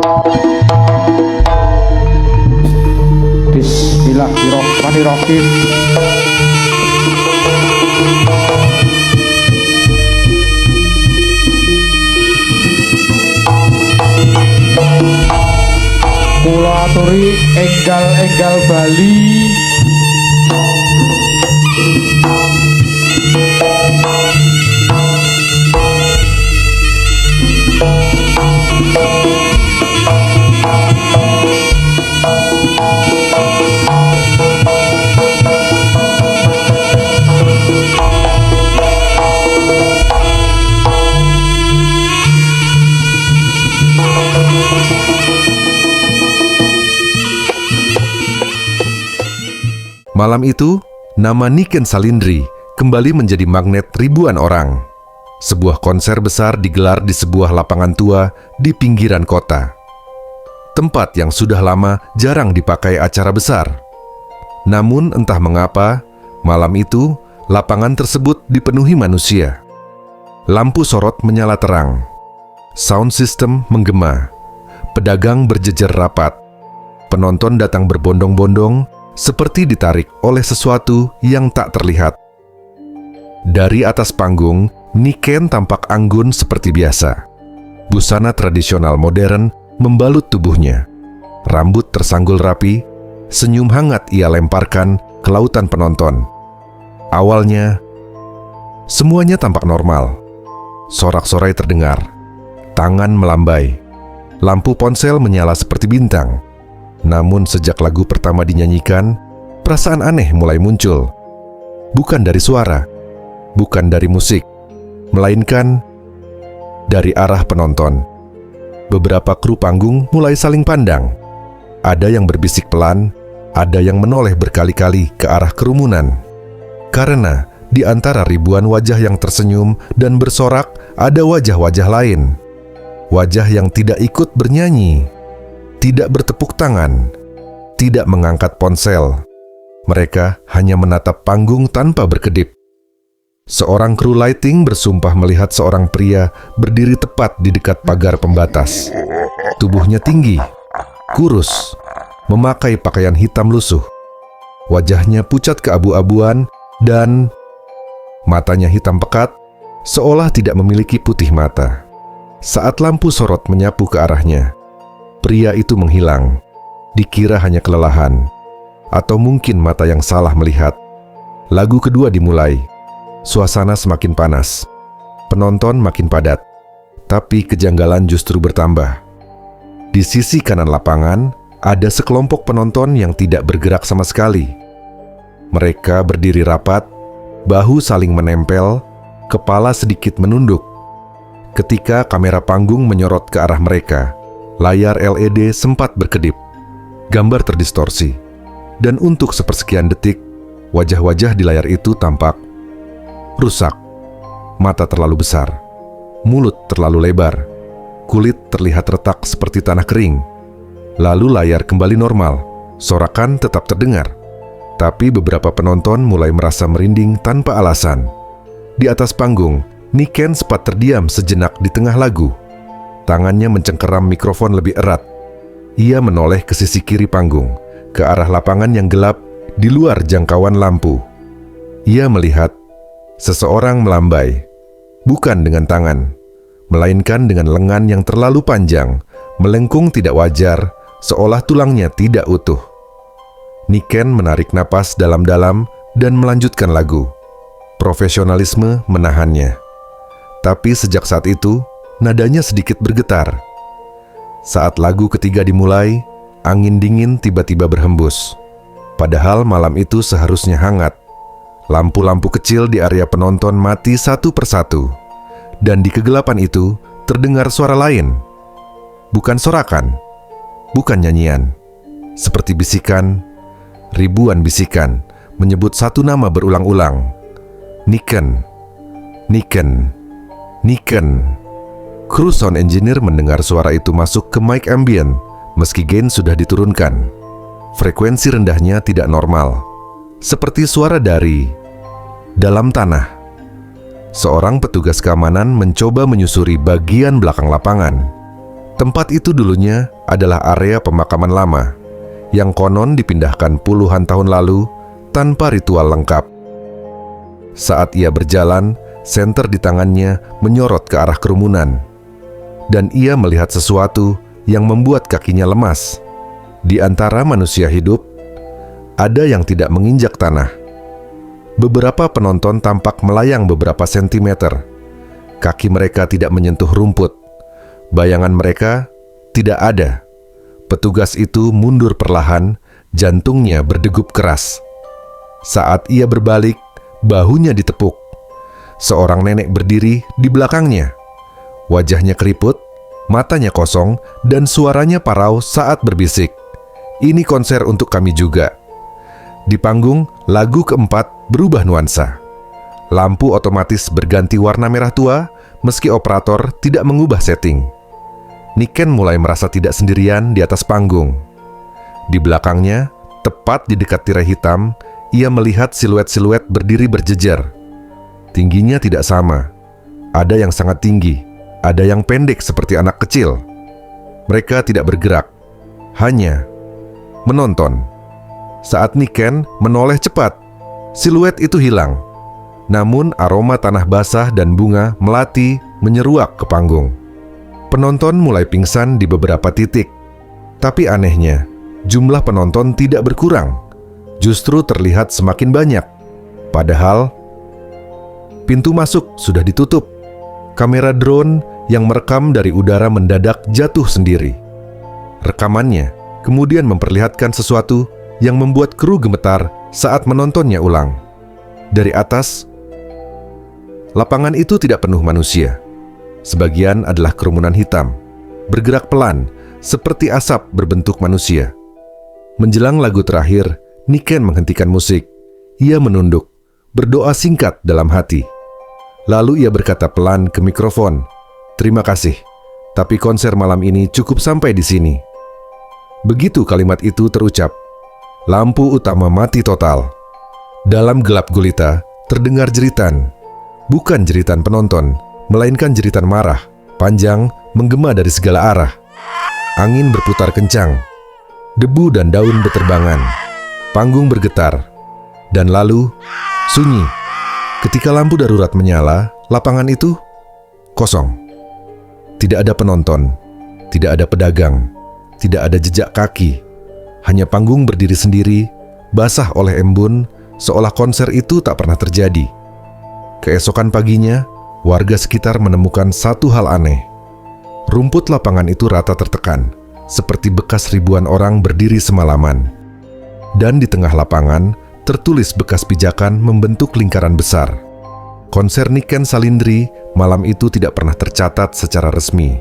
Bismillahirrahmanirrahim. Kula aturi enggal-enggal Bali. Malam itu, nama Niken Salindri kembali menjadi magnet ribuan orang. Sebuah konser besar digelar di sebuah lapangan tua di pinggiran kota. Tempat yang sudah lama jarang dipakai acara besar. Namun entah mengapa, malam itu lapangan tersebut dipenuhi manusia. Lampu sorot menyala terang. Sound system menggema. Pedagang berjejer rapat. Penonton datang berbondong-bondong, seperti ditarik oleh sesuatu yang tak terlihat. Dari atas panggung, Niken tampak anggun seperti biasa. Busana tradisional modern membalut tubuhnya. Rambut tersanggul rapi, senyum hangat ia lemparkan ke lautan penonton. Awalnya, semuanya tampak normal. Sorak-sorai terdengar, tangan melambai, lampu ponsel menyala seperti bintang. Namun sejak lagu pertama dinyanyikan, perasaan aneh mulai muncul. Bukan dari suara, bukan dari musik, melainkan dari arah penonton. Beberapa kru panggung mulai saling pandang. Ada yang berbisik pelan, ada yang menoleh berkali-kali ke arah kerumunan. Karena di antara ribuan wajah yang tersenyum dan bersorak, ada wajah-wajah lain. Wajah yang tidak ikut bernyanyi, tidak bertepuk tangan, tidak mengangkat ponsel. Mereka hanya menatap panggung tanpa berkedip. Seorang kru lighting bersumpah melihat seorang pria berdiri tepat di dekat pagar pembatas. Tubuhnya tinggi, kurus, memakai pakaian hitam lusuh. Wajahnya pucat keabu-abuan dan matanya hitam pekat, seolah tidak memiliki putih mata. Saat lampu sorot menyapu ke arahnya, pria itu menghilang. Dikira hanya kelelahan, atau mungkin mata yang salah melihat. Lagu kedua dimulai. Suasana semakin panas. Penonton makin padat. Tapi kejanggalan justru bertambah. Di sisi kanan lapangan, ada sekelompok penonton yang tidak bergerak sama sekali. Mereka berdiri rapat, bahu saling menempel, kepala sedikit menunduk. Ketika kamera panggung menyorot ke arah mereka, layar LED sempat berkedip. Gambar terdistorsi. Dan untuk sepersekian detik, wajah-wajah di layar itu tampak rusak. Mata terlalu besar, mulut terlalu lebar, kulit terlihat retak seperti tanah kering. Lalu layar kembali normal, sorakan tetap terdengar. Tapi beberapa penonton mulai merasa merinding tanpa alasan. Di atas panggung, Niken sempat terdiam sejenak di tengah lagu. Tangannya mencengkeram mikrofon lebih erat. Ia menoleh ke sisi kiri panggung, ke arah lapangan yang gelap di luar jangkauan lampu. Ia melihat seseorang melambai, bukan dengan tangan, melainkan dengan lengan yang terlalu panjang, melengkung tidak wajar, seolah tulangnya tidak utuh. Niken menarik napas dalam-dalam dan melanjutkan lagu. Profesionalisme menahannya. Tapi sejak saat itu, nadanya sedikit bergetar. Saat lagu ketiga dimulai, angin dingin tiba-tiba berhembus. Padahal malam itu seharusnya hangat. Lampu-lampu kecil di area penonton mati satu persatu. Dan di kegelapan itu, terdengar suara lain. Bukan sorakan, bukan nyanyian. Seperti bisikan, ribuan bisikan, menyebut satu nama berulang-ulang. Niken, Niken, Niken. Kru sound engineer mendengar suara itu masuk ke mic ambient, meski gain sudah diturunkan. Frekuensi rendahnya tidak normal, seperti suara dari dalam tanah. Seorang petugas keamanan mencoba menyusuri bagian belakang lapangan. Tempat itu dulunya adalah area pemakaman lama yang konon dipindahkan puluhan tahun lalu tanpa ritual lengkap. Saat ia berjalan, senter di tangannya menyorot ke arah kerumunan, dan ia melihat sesuatu yang membuat kakinya lemas. Di antara manusia hidup, ada yang tidak menginjak tanah. Beberapa penonton tampak melayang beberapa sentimeter. Kaki mereka tidak menyentuh rumput. Bayangan mereka tidak ada. Petugas itu mundur perlahan, jantungnya berdegup keras. Saat ia berbalik, bahunya ditepuk. Seorang nenek berdiri di belakangnya. Wajahnya keriput, matanya kosong, dan suaranya parau saat berbisik. Ini konser untuk kami juga. Di panggung, lagu keempat berubah nuansa. Lampu otomatis berganti warna merah tua, meski operator tidak mengubah setting. Niken mulai merasa tidak sendirian di atas panggung. Di belakangnya, tepat di dekat tirai hitam, ia melihat siluet-siluet berdiri berjejer. Tingginya tidak sama. Ada yang sangat tinggi, ada yang pendek seperti anak kecil. Mereka tidak bergerak, hanya menonton. Saat Niken menoleh cepat, siluet itu hilang. Namun aroma tanah basah dan bunga melati menyeruak ke panggung. Penonton mulai pingsan di beberapa titik. Tapi anehnya, jumlah penonton tidak berkurang. Justru terlihat semakin banyak. Padahal, pintu masuk sudah ditutup. Kamera drone yang merekam dari udara mendadak jatuh sendiri. Rekamannya kemudian memperlihatkan sesuatu yang membuat kru gemetar saat menontonnya ulang. Dari atas, lapangan itu tidak penuh manusia. Sebagian adalah kerumunan hitam, bergerak pelan, seperti asap berbentuk manusia. Menjelang lagu terakhir, Niken menghentikan musik. Ia menunduk, berdoa singkat dalam hati. Lalu ia berkata pelan ke mikrofon, "Terima kasih, tapi konser malam ini cukup sampai di sini." Begitu kalimat itu terucap, lampu utama mati total. Dalam gelap gulita, terdengar jeritan. Bukan jeritan penonton, melainkan jeritan marah, panjang, menggema dari segala arah. Angin berputar kencang. Debu dan daun berterbangan. Panggung bergetar. Dan lalu, sunyi. Ketika lampu darurat menyala, lapangan itu kosong. Tidak ada penonton, tidak ada pedagang, tidak ada jejak kaki. Hanya panggung berdiri sendiri, basah oleh embun, seolah konser itu tak pernah terjadi. Keesokan paginya, warga sekitar menemukan satu hal aneh. Rumput lapangan itu rata tertekan, seperti bekas ribuan orang berdiri semalaman. Dan di tengah lapangan, tertulis bekas pijakan membentuk lingkaran besar. Konser Niken Salindri malam itu tidak pernah tercatat secara resmi.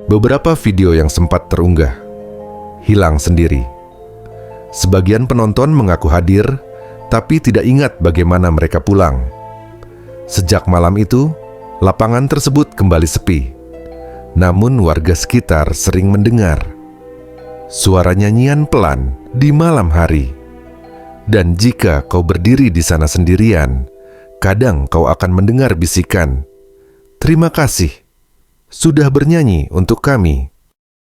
Beberapa video yang sempat terunggah hilang sendiri. Sebagian penonton mengaku hadir, tapi tidak ingat bagaimana mereka pulang. Sejak malam itu, lapangan tersebut kembali sepi. Namun warga sekitar sering mendengar suara nyanyian pelan di malam hari. Dan jika kau berdiri di sana sendirian, kadang kau akan mendengar bisikan, "Terima kasih, sudah bernyanyi untuk kami."